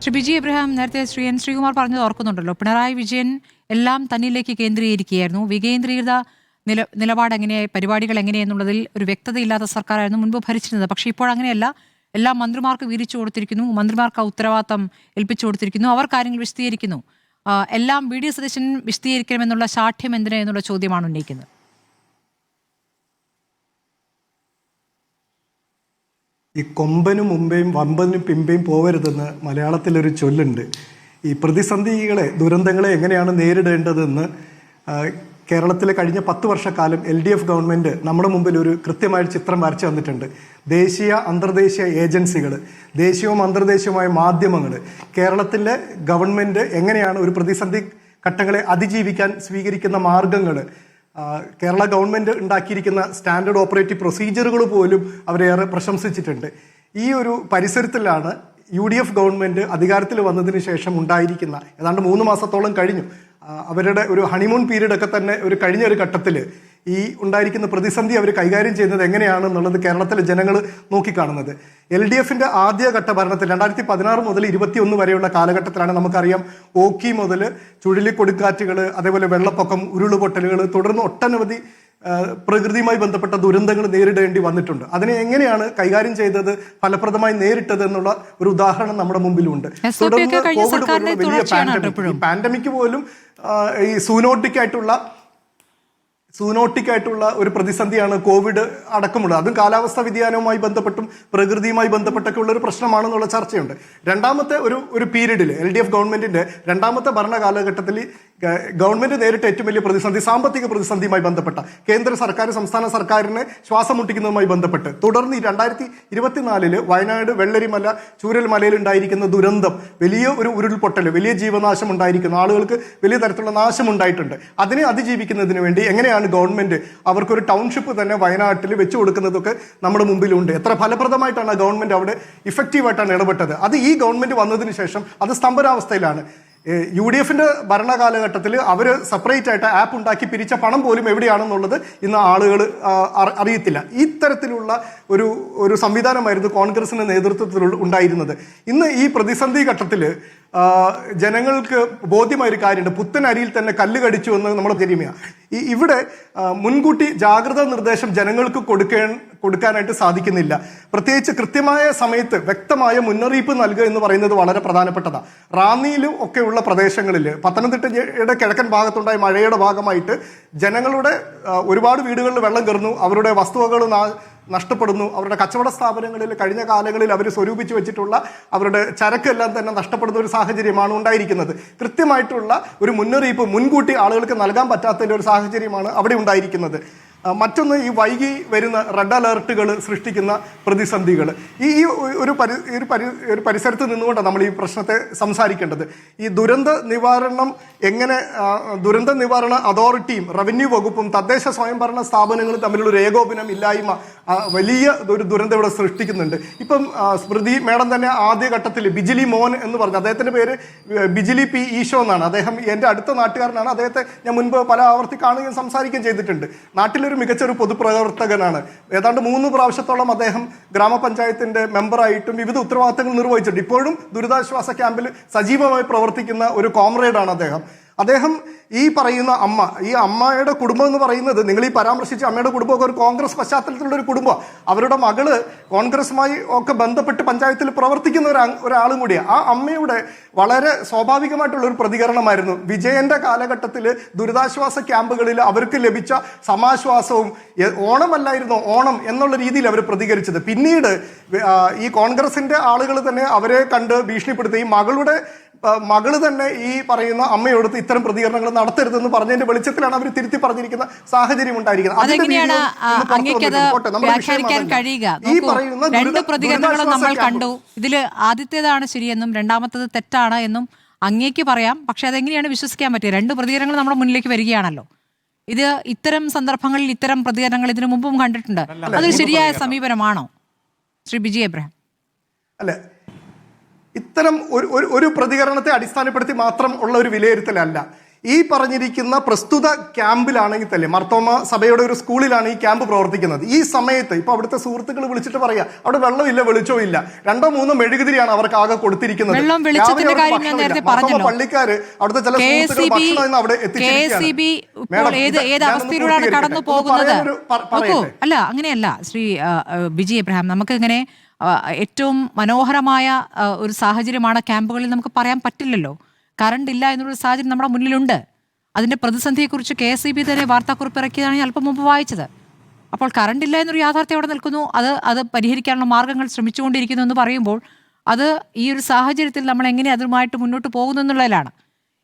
Shri Biji Abraham, നേരത്തെ Shri N Sreekumar പറഞ്ഞത് ഓർക്കുന്നുണ്ടല്ലോ, പിണറായി വിജയൻ എല്ലാം തന്നിലേക്ക് കേന്ദ്രീകരിക്കുകയായിരുന്നു. വികേന്ദ്രീകൃത നിലപാട് പരിപാടികൾ എങ്ങനെയെന്നുള്ളതിൽ ഒരു വ്യക്തതയില്ലാത്ത സർക്കാരായിരുന്നു മുൻപ് ഭരിച്ചിരുന്നത്. പക്ഷേ ഇപ്പോൾ അങ്ങനെയല്ല. എല്ലാം മന്ത്രിമാർക്ക് വീതിച്ചു കൊടുത്തിരിക്കുന്നു, മന്ത്രിമാർക്ക് ഉത്തരവാദിത്തം ഏൽപ്പിച്ചു കൊടുത്തിരിക്കുന്നു, അവർ കാര്യങ്ങൾ വിശദീകരിക്കുന്നു. എല്ലാം വി ഡി സതീശൻ വിശദീകരിക്കണമെന്നുള്ള ശാഠ്യം എന്തിന് എന്നുള്ള ചോദ്യമാണ് ഉന്നയിക്കുന്നത്. ഈ കൊമ്പനും മുമ്പേയും വമ്പനും പിമ്പയും പോവരുതെന്ന് മലയാളത്തിലൊരു ചൊല്ലുണ്ട്. ഈ പ്രതിസന്ധികളെ, ദുരന്തങ്ങളെ എങ്ങനെയാണ് നേരിടേണ്ടതെന്ന് കേരളത്തിലെ കഴിഞ്ഞ 10 വർഷക്കാലം LDF ഗവൺമെൻറ് നമ്മുടെ മുമ്പിൽ ഒരു കൃത്യമായ ചിത്രം വരച്ചു തന്നിട്ടുണ്ട്. ദേശീയ അന്തർദേശീയ ഏജൻസികൾ, ദേശീയവും അന്തർദേശീയവുമായ മാധ്യമങ്ങൾ, കേരളത്തിലെ ഗവൺമെൻറ് എങ്ങനെയാണ് ഒരു പ്രതിസന്ധി ഘട്ടങ്ങളെ അതിജീവിക്കാൻ സ്വീകരിക്കുന്ന മാർഗങ്ങൾ, കേരള ഗവൺമെൻറ് ഉണ്ടാക്കിയിരിക്കുന്ന സ്റ്റാൻഡേർഡ് ഓപ്പറേറ്റീവ് പ്രൊസീജിയറുകൾ പോലും അവരേറെ പ്രശംസിച്ചിട്ടുണ്ട്. ഈ ഒരു പരിസരത്തിലാണ് UDF ഗവൺമെൻറ് അധികാരത്തിൽ വന്നതിന് ശേഷം ഉണ്ടായിരിക്കുന്ന ഏതാണ്ട് 3 മാസത്തോളം കഴിഞ്ഞു. അവരുടെ ഒരു ഹണിമൂൺ പീരീഡ് ഒക്കെ തന്നെ കഴിഞ്ഞ ഒരു ഘട്ടത്തിൽ ഈ ഉണ്ടായിരിക്കുന്ന പ്രതിസന്ധി അവർ കൈകാര്യം ചെയ്യുന്നത് എങ്ങനെയാണെന്നുള്ളത് കേരളത്തിലെ ജനങ്ങൾ നോക്കിക്കാണുന്നത്. LDFന്റെ ആദ്യഘട്ട ഭരണത്തിൽ 2016 മുതൽ 21 വരെയുള്ള കാലഘട്ടത്തിലാണ് നമുക്കറിയാം ഓഖി മുതൽ ചുഴലിക്കൊടുക്കാറ്റുകൾ, അതേപോലെ വെള്ളപ്പൊക്കം, ഉരുളുപൊട്ടലുകൾ, തുടർന്ന് ഒട്ടനവധി പ്രകൃതിയുമായി ബന്ധപ്പെട്ട ദുരന്തങ്ങൾ നേരിടേണ്ടി വന്നിട്ടുണ്ട്. അതിനെ എങ്ങനെയാണ് കൈകാര്യം ചെയ്തത്, ഫലപ്രദമായി നേരിട്ടത് എന്നുള്ള ഒരു ഉദാഹരണം നമ്മുടെ മുമ്പിലുണ്ട്. തുടർന്ന് കോവിഡ് വലിയ പാൻഡമിക് പോലും ഈ സൂനോട്ടിക്കായിട്ടുള്ള ഒരു പ്രതിസന്ധിയാണ് കോവിഡ് അടക്കമുള്ളത്. അതും കാലാവസ്ഥാ വ്യതിയാനവുമായി ബന്ധപ്പെട്ടും പ്രകൃതിയുമായി ബന്ധപ്പെട്ടൊക്കെ ഉള്ള ഒരു പ്രശ്നമാണെന്നുള്ള ചർച്ചയുണ്ട്. രണ്ടാമത്തെ ഒരു പീരീഡിൽ LDF ഗവൺമെന്റിന്റെ രണ്ടാമത്തെ ഭരണ കാലഘട്ടത്തിൽ ഗവൺമെന്റ് നേരിട്ട ഏറ്റവും വലിയ പ്രതിസന്ധി സാമ്പത്തിക പ്രതിസന്ധിയുമായി ബന്ധപ്പെട്ട കേന്ദ്ര സർക്കാർ സംസ്ഥാന സർക്കാരിനെ ശ്വാസം മുട്ടിക്കുന്നതുമായി ബന്ധപ്പെട്ട്, തുടർന്ന് 2024 വയനാട് വെള്ളരിമല ചൂരൽമലയിൽ ഉണ്ടായിരിക്കുന്ന ദുരന്തം, വലിയ ഒരു ഉരുൾപൊട്ടൽ, വലിയ ജീവനാശം ഉണ്ടായിരിക്കുന്നു, ആളുകൾക്ക് വലിയ തരത്തിലുള്ള നാശം ഉണ്ടായിട്ടുണ്ട്. അതിനെ അതിജീവിക്കുന്നതിന് വേണ്ടി എങ്ങനെയാണ് ഗവൺമെന്റ് അവർക്കൊരു ടൗൺഷിപ്പ് തന്നെ വയനാട്ടിൽ വെച്ചു കൊടുക്കുന്നതൊക്കെ നമ്മുടെ മുമ്പിലുണ്ട്. എത്ര ഫലപ്രദമായിട്ടാണ് ഗവൺമെന്റ് അവിടെ ഇഫക്റ്റീവായിട്ടാണ് ഇടപെട്ടത്. അത് ഈ ഗവൺമെന്റ് വന്നതിന് ശേഷം അത് സ്തംഭനാവസ്ഥയിലാണ്. UDFന്റെ ഭരണകാലഘട്ടത്തിൽ അവർ സെപ്പറേറ്റ് ആയിട്ട് ആപ്പ് ഉണ്ടാക്കി പിരിച്ച പണം പോലും എവിടെയാണെന്നുള്ളത് ഇന്ന് ആളുകൾ അറിയത്തില്ല. ഇത്തരത്തിലുള്ള ഒരു സംവിധാനമായിരുന്നു കോൺഗ്രസിന്റെ നേതൃത്വത്തിൽ ഉണ്ടായിരുന്നത്. ഇന്ന് ഈ പ്രതിസന്ധി ഘട്ടത്തിൽ ജനങ്ങൾക്ക് ബോധ്യമായൊരു കാര്യമുണ്ട്. പുത്തൻ അരിയിൽ തന്നെ കല്ല് കടിച്ചു എന്ന് നമ്മൾ തിരിമയാണ്. ഇവിടെ മുൻകൂട്ടി ജാഗ്രതാ നിർദ്ദേശം ജനങ്ങൾക്ക് കൊടുക്കാനായിട്ട് സാധിക്കുന്നില്ല. പ്രത്യേകിച്ച് കൃത്യമായ സമയത്ത് വ്യക്തമായ മുന്നറിയിപ്പ് നൽകുക എന്ന് പറയുന്നത് വളരെ പ്രധാനപ്പെട്ടതാണ്. റാന്നിയിലും ഒക്കെയുള്ള പ്രദേശങ്ങളിൽ, പത്തനംതിട്ടയുടെ കിഴക്കൻ ഭാഗത്തുണ്ടായ മഴയുടെ ഭാഗമായിട്ട് ജനങ്ങളുടെ ഒരുപാട് വീടുകളിൽ വെള്ളം കയറുന്നു, അവരുടെ വസ്തുവകൾ നഷ്ടപ്പെടുന്നു, അവരുടെ കച്ചവട സ്ഥാപനങ്ങളിൽ കഴിഞ്ഞ കാലങ്ങളിൽ അവർ സ്വരൂപിച്ചു വെച്ചിട്ടുള്ള അവരുടെ ചരക്കെല്ലാം തന്നെ നഷ്ടപ്പെടുന്ന ഒരു സാഹചര്യമാണ് ഉണ്ടായിരിക്കുന്നത്. കൃത്യമായിട്ടുള്ള ഒരു മുന്നറിയിപ്പ് മുൻകൂട്ടി ആളുകൾക്ക് നൽകാൻ പറ്റാത്തതിൻ്റെ ഒരു സാഹചര്യമാണ് അവിടെ ഉണ്ടായിരിക്കുന്നത്. മറ്റൊന്ന്, ഈ വൈകി വരുന്ന റെഡ് അലേർട്ടുകൾ സൃഷ്ടിക്കുന്ന പ്രതിസന്ധികൾ. ഈ ഒരു പരിസരത്ത് നിന്നുകൊണ്ടാണ് നമ്മൾ ഈ പ്രശ്നത്തെ സംസാരിക്കേണ്ടത്. ഈ ദുരന്ത നിവാരണ അതോറിറ്റിയും റവന്യൂ വകുപ്പും തദ്ദേശ സ്വയംഭരണ സ്ഥാപനങ്ങളും തമ്മിലുള്ള ഒരു ഏകോപനം ഇല്ലായ്മ വലിയ ഒരു ദുരന്തം ഇവിടെ സൃഷ്ടിക്കുന്നുണ്ട്. ഇപ്പം സ്മൃതി മേഡം തന്നെ ആദ്യഘട്ടത്തിൽ ബിജിലി മോൻ എന്ന് പറഞ്ഞു, അദ്ദേഹത്തിന്റെ പേര് ബിജിലി P. ഈശോ എന്നാണ്. അദ്ദേഹം എൻ്റെ അടുത്ത നാട്ടുകാരനാണ്. അദ്ദേഹത്തെ ഞാൻ മുൻപ് പല ആവർത്തി കാണുകയും സംസാരിക്കുകയും ചെയ്തിട്ടുണ്ട്. നാട്ടിലൊരു മികച്ചൊരു പൊതുപ്രവർത്തകനാണ്. ഏതാണ്ട് 3 പ്രാവശ്യത്തോളം അദ്ദേഹം ഗ്രാമപഞ്ചായത്തിന്റെ മെമ്പറായിട്ടും വിവിധ ഉത്തരവാദിത്തങ്ങൾ നിർവഹിച്ചിട്ടുണ്ട്. ഇപ്പോഴും ദുരിതാശ്വാസ ക്യാമ്പിൽ സജീവമായി പ്രവർത്തിക്കുന്ന ഒരു കോമ്രേഡാണ് അദ്ദേഹം. ഈ പറയുന്ന ഈ അമ്മയുടെ കുടുംബം എന്ന് പറയുന്നത്, നിങ്ങൾ ഈ പരാമർശിച്ച അമ്മയുടെ കുടുംബമൊക്കെ ഒരു കോൺഗ്രസ് പശ്ചാത്തലത്തിലുള്ള ഒരു കുടുംബമാണ്. അവരുടെ മകള് കോൺഗ്രസുമായി ഒക്കെ ബന്ധപ്പെട്ട് പഞ്ചായത്തിൽ പ്രവർത്തിക്കുന്ന ഒരാളും കൂടിയാണ്. ആ അമ്മയുടെ വളരെ സ്വാഭാവികമായിട്ടുള്ള ഒരു പ്രതികരണമായിരുന്നു വിജയന്റെ കാലഘട്ടത്തിൽ ദുരിതാശ്വാസ ക്യാമ്പുകളിൽ അവർക്ക് ലഭിച്ച സമാശ്വാസവും ഓണമല്ലായിരുന്നോ ഓണം എന്നുള്ള രീതിയിൽ അവർ പ്രതികരിച്ചത്. പിന്നീട് ഈ കോൺഗ്രസിന്റെ ആളുകൾ തന്നെ അവരെ കണ്ട് ഭീഷണിപ്പെടുത്തുകയും മകള് തന്നെ ഈ പറയുന്ന അമ്മയോടത്ത് ഇത്തരം പ്രതികരണങ്ങൾ നടത്തരുതെന്ന് പറഞ്ഞതിന്റെ വെളിച്ചത്തിലാണ് അവർ തിരുത്തി പറഞ്ഞിരിക്കുന്ന സാഹചര്യം ഉണ്ടായിരിക്കുന്നത്. രണ്ട് പ്രതികരണങ്ങളും നമ്മൾ കണ്ടു. ഇതില് ആദ്യത്തേതാണ് ശരിയെന്നും രണ്ടാമത്തത് തെറ്റാണ് എന്നും അങ്ങേക്ക് പറയാം. പക്ഷെ അതെങ്ങനെയാണ് വിശ്വസിക്കാൻ പറ്റുക? 2 പ്രതികരണങ്ങൾ നമ്മുടെ മുന്നിലേക്ക് വരികയാണല്ലോ. ഇത് ഇത്തരം സന്ദർഭങ്ങളിൽ ഇത്തരം പ്രതികരണങ്ങൾ ഇതിനു മുമ്പും കണ്ടിട്ടുണ്ട്. അതൊരു ശരിയായ സമീപനമാണോ ശ്രീ ബിജി എബ്രഹാം? അല്ലെ, ഇത്തരം ഒരു പ്രതികരണത്തെ അടിസ്ഥാനപ്പെടുത്തി മാത്രം ഉള്ള ഒരു വിലയിരുത്തലല്ല. ഈ പറഞ്ഞിരിക്കുന്ന പ്രസ്തുത ക്യാമ്പിലാണെങ്കിൽ തന്നെ മർത്തോമ സഭയുടെ ഒരു സ്കൂളിലാണ് ഈ ക്യാമ്പ് പ്രവർത്തിക്കുന്നത്. ഈ സമയത്ത് ഇപ്പൊ അവിടുത്തെ സുഹൃത്തുക്കൾ വിളിച്ചിട്ട് പറയാ അവിടെ വെള്ളമില്ല, വെളിച്ചവും ഇല്ല, 2-3 മെഴുകുതിരിയാണ് അവർക്ക് ആകെ കൊടുത്തിരിക്കുന്നത്. പള്ളിക്കാര് അവിടുത്തെ ചില സുഹൃത്തുക്കൾ ഭക്ഷണം ഇന്ന് അവിടെ അല്ല അങ്ങനെയല്ല ശ്രീ ബിജി എബ്രഹാം. നമുക്ക് ഇങ്ങനെ ഏറ്റവും മനോഹരമായ ഒരു സാഹചര്യമാണ് ക്യാമ്പുകളിൽ നമുക്ക് പറയാൻ പറ്റില്ലല്ലോ. കറണ്ട് ഇല്ല എന്നൊരു സാഹചര്യം നമ്മുടെ മുന്നിലുണ്ട്. അതിന്റെ പ്രതിസന്ധിയെക്കുറിച്ച് KSEB തന്നെ വാർത്താക്കുറിപ്പ് ഇറക്കിയതാണ് ഞാൻ അല്പം മുമ്പ് വായിച്ചത്. അപ്പോൾ കറണ്ട് ഇല്ല എന്നൊരു യാഥാർത്ഥ്യം അവിടെ നിൽക്കുന്നു. അത് പരിഹരിക്കാനുള്ള മാർഗ്ഗങ്ങൾ ശ്രമിച്ചുകൊണ്ടിരിക്കുന്നു എന്ന് പറയുമ്പോൾ അത് ഈ ഒരു സാഹചര്യത്തിൽ നമ്മൾ എങ്ങനെ അതുമായിട്ട് മുന്നോട്ട് പോകുന്നു എന്നുള്ളതിലാണ്.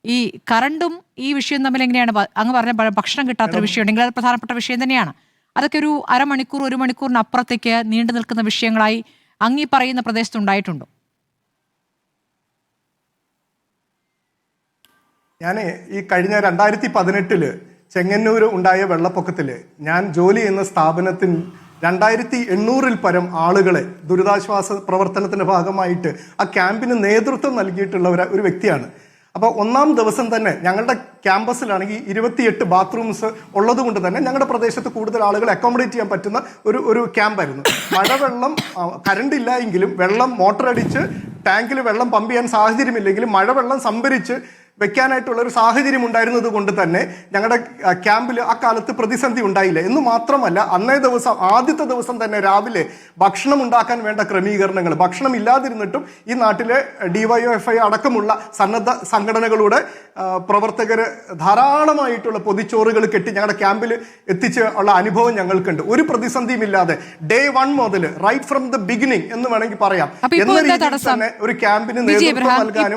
ഈ കറണ്ടും ഈ വിഷയം തമ്മിൽ എങ്ങനെയാണ് അങ്ങ് പറഞ്ഞ ഭക്ഷണം കിട്ടാത്തൊരു വിഷയം ഉണ്ടെങ്കിൽ അത് പ്രധാനപ്പെട്ട വിഷയം തന്നെയാണ്. അതൊക്കെ ഒരു അരമണിക്കൂർ 1 മണിക്കൂറിനപ്പുറത്തേക്ക് നീണ്ടു നിൽക്കുന്ന വിഷയങ്ങളായി അങ്ങീ പറയുന്ന പ്രദേശത്തുണ്ടായിട്ടുണ്ടോ? ഞാൻ ഈ കഴിഞ്ഞ 2018 ചെങ്ങന്നൂർ ഉണ്ടായ വെള്ളപ്പൊക്കത്തിൽ ഞാൻ ജോലി ചെയ്യുന്ന സ്ഥാപനത്തിൽ 2800-ൽ പരം ആളുകളെ ദുരിതാശ്വാസ പ്രവർത്തനത്തിന്റെ ഭാഗമായിട്ട് ആ ക്യാമ്പിന് നേതൃത്വം നൽകിയിട്ടുള്ള ഒരു വ്യക്തിയാണ്. അപ്പോൾ 1-ാം ദിവസം തന്നെ ഞങ്ങളുടെ ക്യാമ്പസിലാണെങ്കിൽ 28 ബാത്റൂംസ് ഉള്ളത് കൊണ്ട് തന്നെ ഞങ്ങളുടെ പ്രദേശത്ത് കൂടുതൽ ആളുകളെ അക്കോമഡേറ്റ് ചെയ്യാൻ പറ്റുന്ന ഒരു ക്യാമ്പായിരുന്നു. മഴവെള്ളം കറണ്ട് ഇല്ല എങ്കിലും വെള്ളം മോട്ടർ അടിച്ച് ടാങ്കിൽ വെള്ളം പമ്പ് ചെയ്യാൻ സാഹചര്യമില്ലെങ്കിലും മഴവെള്ളം സംഭരിച്ച് വെക്കാനായിട്ടുള്ള ഒരു സാഹചര്യം ഉണ്ടായിരുന്നത് കൊണ്ട് തന്നെ ഞങ്ങളുടെ ക്യാമ്പിൽ ആ കാലത്ത് പ്രതിസന്ധി ഉണ്ടായില്ല. എന്ന് മാത്രമല്ല ആദ്യത്തെ ദിവസം തന്നെ രാവിലെ ഭക്ഷണം ഉണ്ടാക്കാൻ വേണ്ട ക്രമീകരണങ്ങൾ, ഭക്ഷണം ഇല്ലാതിരുന്നിട്ടും ഈ നാട്ടിലെ DYFI അടക്കമുള്ള സന്നദ്ധ സംഘടനകളുടെ പ്രവർത്തകർ ധാരാളമായിട്ടുള്ള പൊതിച്ചോറുകൾ കെട്ടി ഞങ്ങളുടെ ക്യാമ്പിൽ എത്തിച്ച് ഉള്ള അനുഭവം ഞങ്ങൾക്കുണ്ട്. ഒരു പ്രതിസന്ധിയും ഇല്ലാതെ ഡേ 1 മുതൽ റൈറ്റ് ഫ്രം ദ ബിഗിനിങ് എന്ന് വേണമെങ്കിൽ പറയാം എന്ന രീതിയിൽ തന്നെ ഒരു ക്യാമ്പിന് നേതൃത്വം നൽകാനും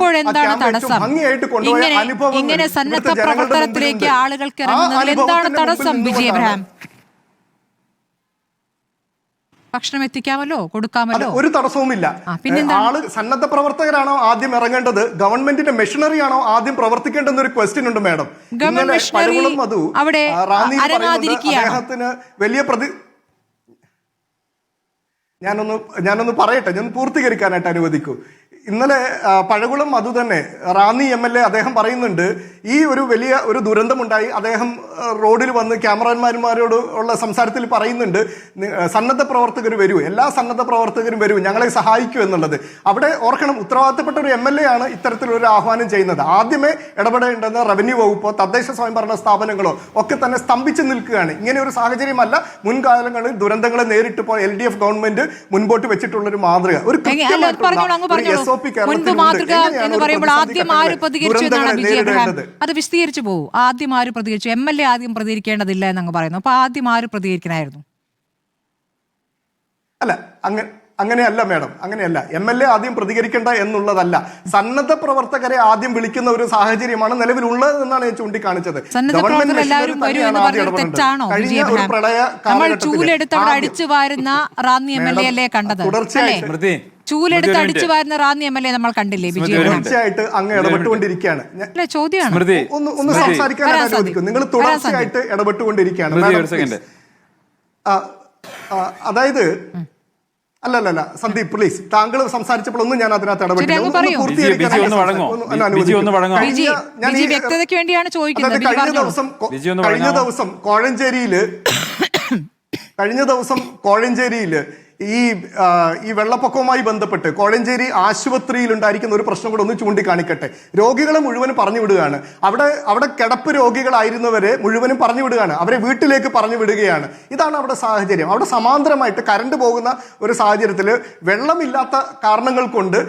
ഭംഗിയായിട്ട് ഇങ്ങനെ സന്നദ്ധ പ്രവർത്തനത്തിലേക്ക് ആളുകൾക്ക് ഇറങ്ങുന്നതിൽ എന്താണ് തടസ്സം ബിജി എബ്രഹാം? ഭക്ഷണം എത്തിക്കാമല്ലോ, കൊടുക്കാമല്ലോ, ഒരു തടസ്സവുമില്ല. സന്നദ്ധ പ്രവർത്തകരാണോ ആദ്യം ഇറങ്ങേണ്ടത്, ഗവൺമെന്റിന്റെ മെഷീനറി ആണോ ആദ്യം പ്രവർത്തിക്കേണ്ടെന്ന ഒരു ക്വസ്റ്റ്യൻ ഉണ്ട് മാഡം. പഴകുളം മധു അദ്ദേഹത്തിന് വലിയ ഞാനൊന്ന് പറയട്ടെ, ഞാൻ പൂർത്തീകരിക്കാനായിട്ട് അനുവദിക്കൂ. ഇന്നലെ പഴകുളം മധു തന്നെ റാന്നി MLA അദ്ദേഹം പറയുന്നുണ്ട് ഈ വലിയ ഒരു ദുരന്തമുണ്ടായി. അദ്ദേഹം റോഡിൽ വന്ന് ക്യാമറമാന്മാരോട് ഉള്ള സംസാരത്തിൽ പറയുന്നുണ്ട് സന്നദ്ധ പ്രവർത്തകർ വരൂ, എല്ലാ സന്നദ്ധ പ്രവർത്തകരും വരൂ, ഞങ്ങളെ സഹായിക്കൂ എന്നുള്ളത്. അവിടെ ഓർക്കണം, ഉത്തരവാദിത്തപ്പെട്ട ഒരു MLA ആണ് ഇത്തരത്തിലൊരു ആഹ്വാനം ചെയ്യുന്നത്. ആദ്യമേ ഇടപെടേണ്ടെന്ന് റവന്യൂ വകുപ്പോ തദ്ദേശ സ്വയംഭരണ സ്ഥാപനങ്ങളോ ഒക്കെ തന്നെ സ്തംഭിച്ചു നിൽക്കുകയാണ്. ഇങ്ങനെ ഒരു സാഹചര്യമല്ല മുൻകാലങ്ങളിൽ ദുരന്തങ്ങളെ നേരിട്ട് പോയ LDF ഗവൺമെന്റ് മുൻപോട്ട് വെച്ചിട്ടുള്ള ഒരു മാതൃക. ഒരു അത് വിശദീകരിച്ചു പോകും. ആദ്യം ആര് പ്രതികരിച്ചു? MLA ആദ്യം പ്രതികരിക്കേണ്ടതില്ല എന്നങ്ങ് പറയുന്നു. അപ്പൊ ആദ്യം ആര് പ്രതികരിക്കണമായിരുന്നു? അല്ല, അങ്ങനെയല്ല മാഡം, അങ്ങനെയല്ല. MLA ആദ്യം പ്രതികരിക്കേണ്ട എന്നുള്ളതല്ല, സന്നദ്ധ പ്രവർത്തകരെ ആദ്യം വിളിക്കുന്ന ഒരു സാഹചര്യമാണ് നിലവിലുള്ളത് എന്നാണ് ഞാൻ ചൂണ്ടിക്കാണിച്ചത്. അടിച്ചു വാരുന്ന റാന്നി MLA അല്ലേ കണ്ടത്? ചൂലെടുത്ത് അടിച്ചു വാരുന്ന റാന്നി MLA നമ്മൾ കണ്ടില്ലേ? തുടർച്ചയായിട്ട് അങ്ങ് ഇടപെട്ടുകൊണ്ടിരിക്കുകയാണ്. ചോദ്യമാണ്, ഒന്ന് സംസാരിക്കാൻ അനുവദിക്കും. നിങ്ങൾ തുടർച്ചയായിട്ട് ഇടപെട്ടുകൊണ്ടിരിക്കുകയാണ്. അതായത് അല്ലല്ല സന്ദീപ് പ്ലീസ്, താങ്കൾ സംസാരിച്ചപ്പോഴൊന്നും ഞാൻ അതിനകത്ത് ഇടപെട്ടില്ല. കഴിഞ്ഞ ദിവസം കോഴഞ്ചേരിയില് ഈ വെള്ളപ്പൊക്കവുമായി ബന്ധപ്പെട്ട് കോഴഞ്ചേരി ആശുപത്രിയിൽ ഉണ്ടായിരിക്കുന്ന ഒരു പ്രശ്നം കൂടെ ഒന്ന് ചൂണ്ടിക്കാണിക്കട്ടെ. രോഗികളെ മുഴുവനും പറഞ്ഞു വിടുകയാണ്. അവിടെ കിടപ്പ് രോഗികളായിരുന്നവരെ മുഴുവനും പറഞ്ഞു വിടുകയാണ്, അവരെ വീട്ടിലേക്ക് പറഞ്ഞു വിടുകയാണ്. ഇതാണ് അവിടെ സാഹചര്യം. അവിടെ സമാന്തരമായിട്ട് കറണ്ട് പോകുന്ന ഒരു സാഹചര്യത്തിൽ വെള്ളമില്ലാത്ത കാരണങ്ങൾ കൊണ്ട്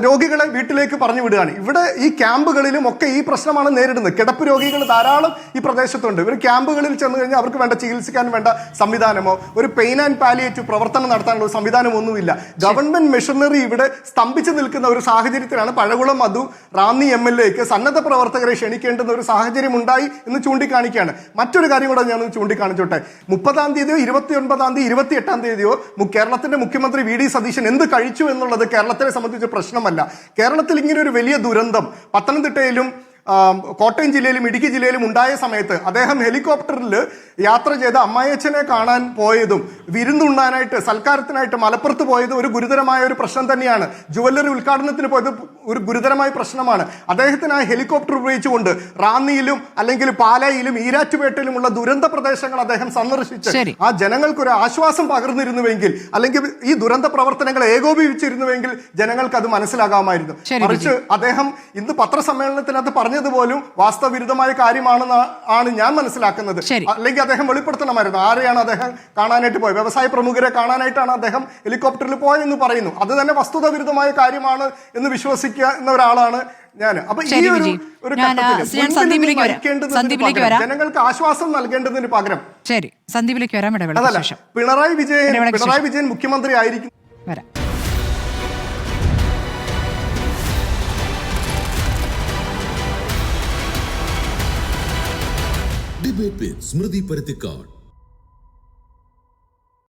രോഗികളെ വീട്ടിലേക്ക് പറഞ്ഞു വിടുകയാണ്. ഇവിടെ ഈ ക്യാമ്പുകളിലും ഒക്കെ ഈ പ്രശ്നമാണ് നേരിടുന്നത്. കിടപ്പ് രോഗികൾ ധാരാളം ഈ പ്രദേശത്തുണ്ട്. ഇവർ ക്യാമ്പുകളിൽ ചെന്ന് കഴിഞ്ഞാൽ അവർക്ക് വേണ്ട ചികിത്സിക്കാൻ വേണ്ട സംവിധാനമോ ഒരു പെയിൻ ആൻഡ് പാലിയേറ്റീവ് പ്രവർത്തനം നടത്താനുള്ള സംവിധാനമൊന്നുമില്ല. ഗവൺമെന്റ് മെഷീനറി ഇവിടെ സ്തംഭിച്ചു നിൽക്കുന്ന ഒരു സാഹചര്യത്തിലാണ് പഴകുളം മധു റാന്നി MLAക്ക് സന്നദ്ധ പ്രവർത്തകരെ ക്ഷണിക്കേണ്ടുന്ന ഒരു സാഹചര്യം ഉണ്ടായി എന്ന് ചൂണ്ടിക്കാണിക്കുകയാണ്. മറ്റൊരു കാര്യം കൂടെ ഞാൻ ചൂണ്ടിക്കാണിച്ചോട്ടെ. 30-ാം തീയതിയോ 29-ാം തീയതി 28-ാം തീയതിയോ കേരളത്തിന്റെ മുഖ്യമന്ത്രി VD സതീശൻ എന്ത് കഴിച്ചു എന്നുള്ളത് കേരളത്തെ സംബന്ധിച്ച് പ്രശ്നമല്ല. കേരളത്തിൽ ഇങ്ങനെ ഒരു വലിയ ദുരന്തം പത്തനംതിട്ടയിലും കോട്ടയം ജില്ലയിലും ഇടുക്കി ജില്ലയിലും ഉണ്ടായ സമയത്ത് അദ്ദേഹം ഹെലികോപ്റ്ററിൽ യാത്ര ചെയ്ത് അമ്മായിയച്ഛനെ കാണാൻ പോയതും വിരുന്നുണ്ണാനായിട്ട് സൽക്കാരത്തിനായിട്ട് മലപ്പുറത്ത് പോയതും ഒരു ഗുരുതരമായ ഒരു പ്രശ്നം തന്നെയാണ്. ജുവല്ലറി ഉദ്ഘാടനത്തിന് പോയത് ഒരു ഗുരുതരമായ പ്രശ്നമാണ്. അദ്ദേഹത്തിന് ആ ഹെലികോപ്റ്റർ ഉപയോഗിച്ചുകൊണ്ട് റാന്നിയിലും അല്ലെങ്കിൽ പാലായിലും ഈരാറ്റുപേട്ടയിലുമുള്ള ദുരന്ത പ്രദേശങ്ങൾ അദ്ദേഹം സന്ദർശിച്ച് ആ ജനങ്ങൾക്ക് ഒരു ആശ്വാസം പകർന്നിരുന്നുവെങ്കിൽ, അല്ലെങ്കിൽ ഈ ദുരന്ത പ്രവർത്തനങ്ങൾ ഏകോപിപ്പിച്ചിരുന്നുവെങ്കിൽ ജനങ്ങൾക്ക് അത് മനസ്സിലാകാമായിരുന്നു. മറിച്ച് അദ്ദേഹം ഇന്ന് പത്രസമ്മേളനത്തിനകത്ത് പറഞ്ഞതുപോലും വാസ്തവവിരുദ്ധമായ കാര്യമാണെന്നാണ് ഞാൻ മനസ്സിലാക്കുന്നത്. അല്ലെങ്കിൽ അദ്ദേഹം വെളിപ്പെടുത്തണമായിരുന്നു ആരെയാണ് അദ്ദേഹം കാണാനായിട്ട് പോയത്. വ്യവസായ പ്രമുഖരെ കാണാനായിട്ടാണ് അദ്ദേഹം ഹെലികോപ്റ്ററിൽ പോയെന്ന് പറയുന്നു. അത് തന്നെ വസ്തുത വിരുദ്ധമായ കാര്യമാണ് എന്ന് വിശ്വസിക്കുന്ന ഒരാളാണ് ഞാൻ. അപ്പൊ ഈ ഒരു ജനങ്ങൾക്ക് ആശ്വാസം നൽകേണ്ടതിന് പകരം ശരി സന്ദീപിലേക്ക് വരാം. അതല്ല, പിണറായി വിജയൻ മുഖ്യമന്ത്രി ആയിരിക്കും. ഡിബേറ്റ് വിത്ത് സ്മൃതി പരുത്തിക്കാട്.